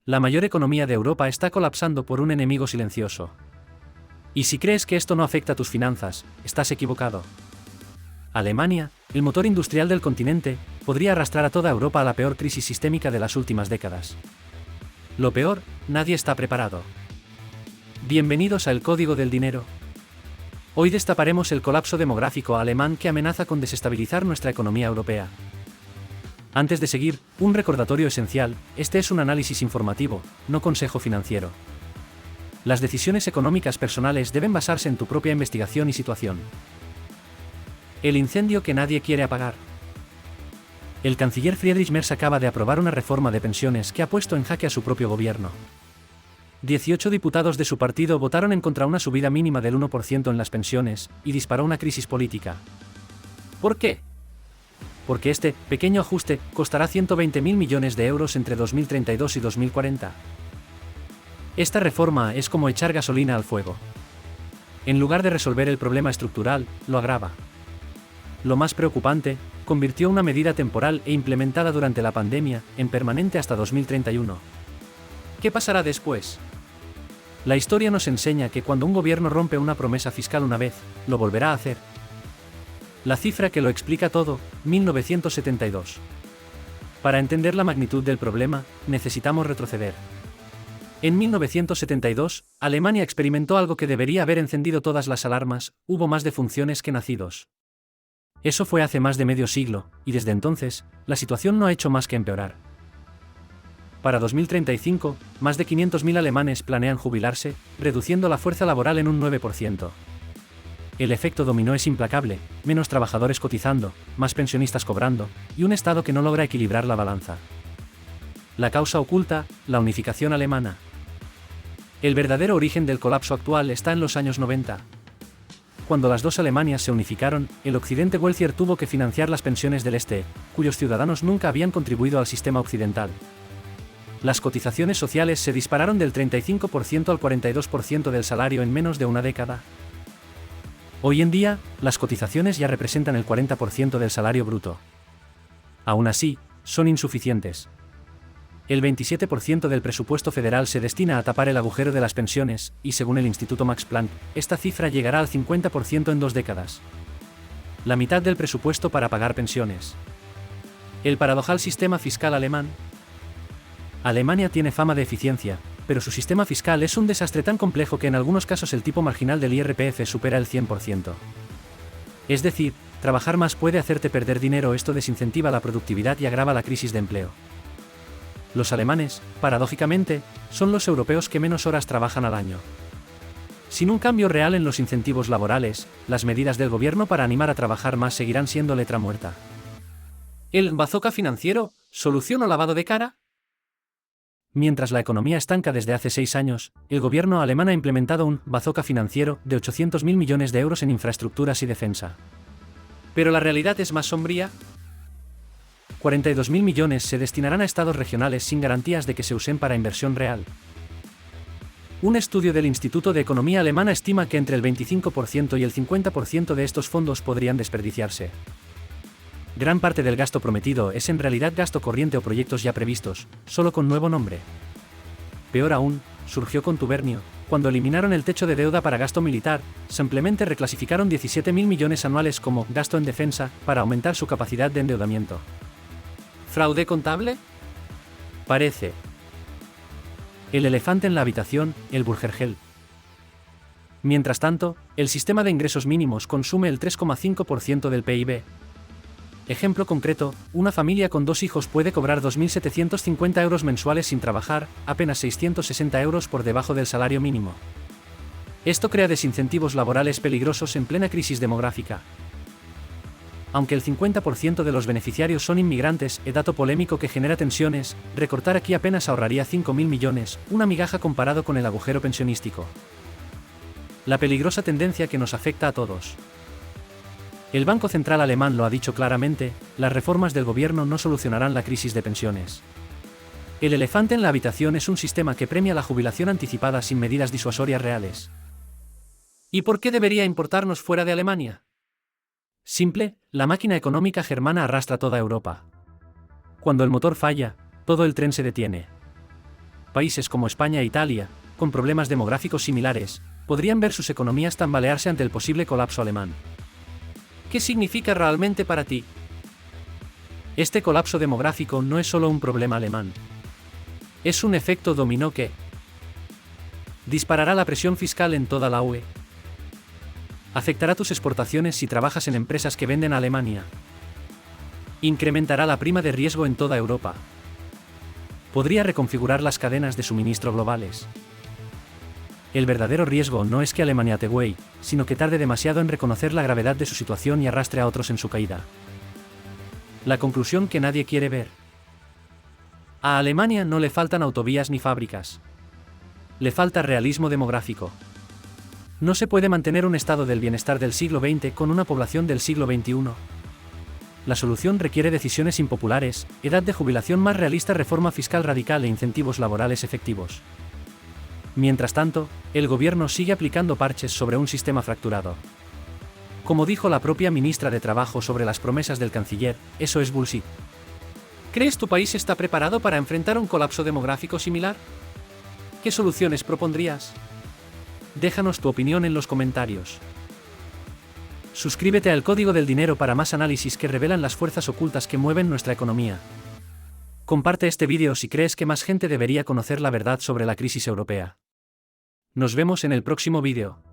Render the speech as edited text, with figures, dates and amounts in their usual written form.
La mayor economía de Europa está colapsando por un enemigo silencioso. Y si crees que esto no afecta a tus finanzas, estás equivocado. Alemania, el motor industrial del continente, podría arrastrar a toda Europa a la peor crisis sistémica de las últimas décadas. Lo peor, nadie está preparado. Bienvenidos a El Código del Dinero. Hoy destaparemos el colapso demográfico alemán que amenaza con desestabilizar nuestra economía europea. Antes de seguir, un recordatorio esencial: este es un análisis informativo, no consejo financiero. Las decisiones económicas personales deben basarse en tu propia investigación y situación. El incendio que nadie quiere apagar. El canciller Friedrich Merz acaba de aprobar una reforma de pensiones que ha puesto en jaque a su propio gobierno. 18 diputados de su partido votaron en contra una subida mínima del 1% en las pensiones, y disparó una crisis política. ¿Por qué? Porque este pequeño ajuste costará 120.000 millones de euros entre 2032 y 2040. Esta reforma es como echar gasolina al fuego. En lugar de resolver el problema estructural, lo agrava. Lo más preocupante, convirtió una medida temporal e implementada durante la pandemia en permanente hasta 2031. ¿Qué pasará después? La historia nos enseña que cuando un gobierno rompe una promesa fiscal una vez, lo volverá a hacer. La cifra que lo explica todo: 1972. Para entender la magnitud del problema, necesitamos retroceder. En 1972, Alemania experimentó algo que debería haber encendido todas las alarmas: hubo más defunciones que nacidos. Eso fue hace más de medio siglo, y desde entonces, la situación no ha hecho más que empeorar. Para 2035, más de 500.000 alemanes planean jubilarse, reduciendo la fuerza laboral en un 9%. El efecto dominó es implacable: menos trabajadores cotizando, más pensionistas cobrando, y un Estado que no logra equilibrar la balanza. La causa oculta: la unificación alemana. El verdadero origen del colapso actual está en los años 90. Cuando las dos Alemanias se unificaron, el occidente welfare tuvo que financiar las pensiones del este, cuyos ciudadanos nunca habían contribuido al sistema occidental. Las cotizaciones sociales se dispararon del 35% al 42% del salario en menos de una década. Hoy en día, las cotizaciones ya representan el 40% del salario bruto. Aún así, son insuficientes. El 27% del presupuesto federal se destina a tapar el agujero de las pensiones, y según el Instituto Max Planck, esta cifra llegará al 50% en 2 décadas. La mitad del presupuesto para pagar pensiones. El paradojal sistema fiscal alemán. Alemania tiene fama de eficiencia, pero su sistema fiscal es un desastre tan complejo que en algunos casos el tipo marginal del IRPF supera el 100%. Es decir, trabajar más puede hacerte perder dinero. Esto desincentiva la productividad y agrava la crisis de empleo. Los alemanes, paradójicamente, son los europeos que menos horas trabajan al año. Sin un cambio real en los incentivos laborales, las medidas del gobierno para animar a trabajar más seguirán siendo letra muerta. ¿El bazooka financiero, solución o lavado de cara? Mientras la economía estanca desde hace 6 años, el gobierno alemán ha implementado un bazooka financiero de 800.000 millones de euros en infraestructuras y defensa. ¿Pero la realidad es más sombría? 42.000 millones se destinarán a estados regionales sin garantías de que se usen para inversión real. Un estudio del Instituto de Economía Alemana estima que entre el 25% y el 50% de estos fondos podrían desperdiciarse. Gran parte del gasto prometido es en realidad gasto corriente o proyectos ya previstos, solo con nuevo nombre. Peor aún, surgió contubernio: cuando eliminaron el techo de deuda para gasto militar, simplemente reclasificaron 17.000 millones anuales como gasto en defensa para aumentar su capacidad de endeudamiento. ¿Fraude contable? Parece. El elefante en la habitación: el Bürgergeld. Mientras tanto, el sistema de ingresos mínimos consume el 3,5% del PIB. Ejemplo concreto: una familia con 2 hijos puede cobrar 2.750 euros mensuales sin trabajar, apenas 660 euros por debajo del salario mínimo. Esto crea desincentivos laborales peligrosos en plena crisis demográfica. Aunque el 50% de los beneficiarios son inmigrantes, dato polémico que genera tensiones, recortar aquí apenas ahorraría 5.000 millones, una migaja comparado con el agujero pensionístico. La peligrosa tendencia que nos afecta a todos. El Banco Central alemán lo ha dicho claramente: las reformas del gobierno no solucionarán la crisis de pensiones. El elefante en la habitación es un sistema que premia la jubilación anticipada sin medidas disuasorias reales. ¿Y por qué debería importarnos fuera de Alemania? Simple: la máquina económica germana arrastra toda Europa. Cuando el motor falla, todo el tren se detiene. Países como España e Italia, con problemas demográficos similares, podrían ver sus economías tambalearse ante el posible colapso alemán. ¿Qué significa realmente para ti? Este colapso demográfico no es solo un problema alemán. Es un efecto dominó que disparará la presión fiscal en toda la UE. Afectará tus exportaciones si trabajas en empresas que venden a Alemania. Incrementará la prima de riesgo en toda Europa. Podría reconfigurar las cadenas de suministro globales. El verdadero riesgo no es que Alemania te güey, sino que tarde demasiado en reconocer la gravedad de su situación y arrastre a otros en su caída. La conclusión que nadie quiere ver. A Alemania no le faltan autovías ni fábricas. Le falta realismo demográfico. No se puede mantener un estado del bienestar del siglo XX con una población del siglo XXI. La solución requiere decisiones impopulares, edad de jubilación más realista, reforma fiscal radical e incentivos laborales efectivos. Mientras tanto, el gobierno sigue aplicando parches sobre un sistema fracturado. Como dijo la propia ministra de Trabajo sobre las promesas del canciller, eso es bullshit. ¿Crees tu país está preparado para enfrentar un colapso demográfico similar? ¿Qué soluciones propondrías? Déjanos tu opinión en los comentarios. Suscríbete al Código del Dinero para más análisis que revelan las fuerzas ocultas que mueven nuestra economía. Comparte este vídeo si crees que más gente debería conocer la verdad sobre la crisis europea. Nos vemos en el próximo vídeo.